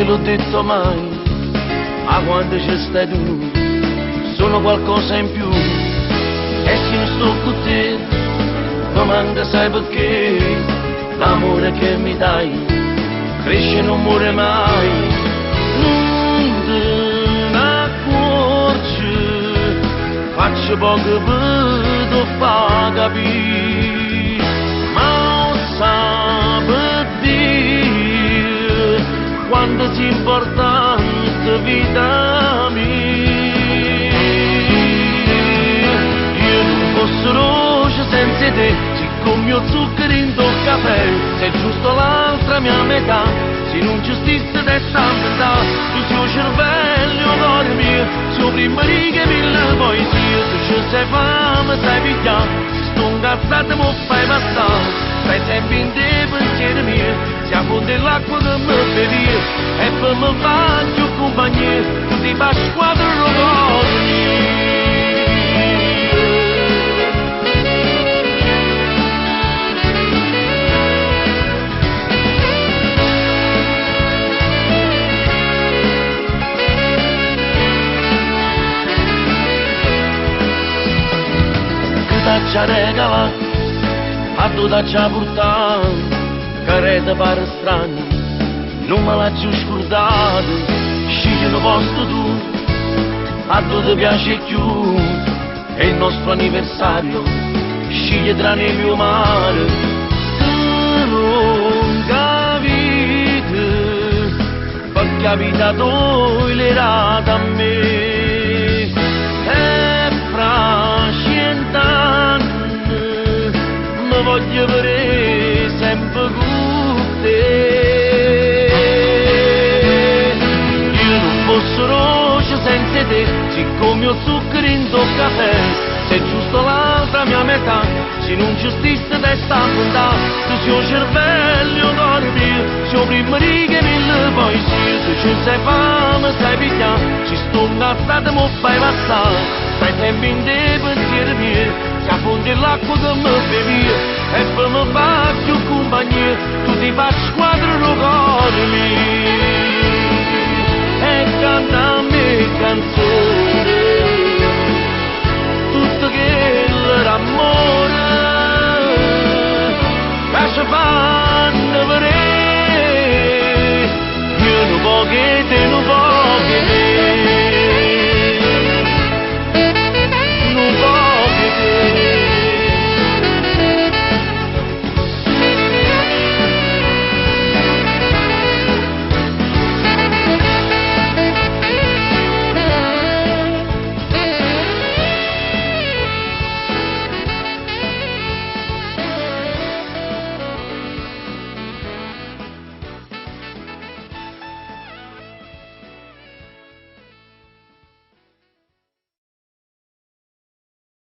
te l'ho detto mai, ma quando c'è stai tu, sono qualcosa in più. E se non sto con te, mi manca sai perché, l'amore che mi dai, cresce e non muore mai. Non te ne accorgi, faccio poco per te fa capire, ma lo sa per dire quanto sia importante vita mia. Io non posso roce senza te, siccome io zucchero in tuo caffè, sei giusto l'altra mia metà, se non ci stesse testa a metà, tu sei il cervello d'oro mio, sei prima riga mille poesie, tu ci sei fame, sai pigliare, se sto incazzato mi fai passare, stai sempre in te pensieri miei, siamo dell'acqua che mi bevi, e poi mi fai più compagnia, tu ti fai squadra rogosi. T'accia regala, a tu t'accia portato, che te pare strano, non me l'ha più scordato, scegli lo posto tu, a tu ti piace più, è il nostro anniversario, scegli tra neve e mare, tu non capite, perché la vita toglierata a me. Voglio vedere sempre con te. Io non posso roce senza te, siccome ho zucchero in tuo caffè, sei giusto l'altra mia metà, se non ci stesse testa a metà, tu sei il cervello d'oro mio, sei prima riga mille poesie, tu ci sei fame, sai pigliare, ci sto incazzato e mi fai passare, stai sempre in te pensieri miei, si affondi l'acqua che mi bevi, e poi mi fa più compagnia, tu ti fai squadra lo cuore mio, e canta a me canzoni.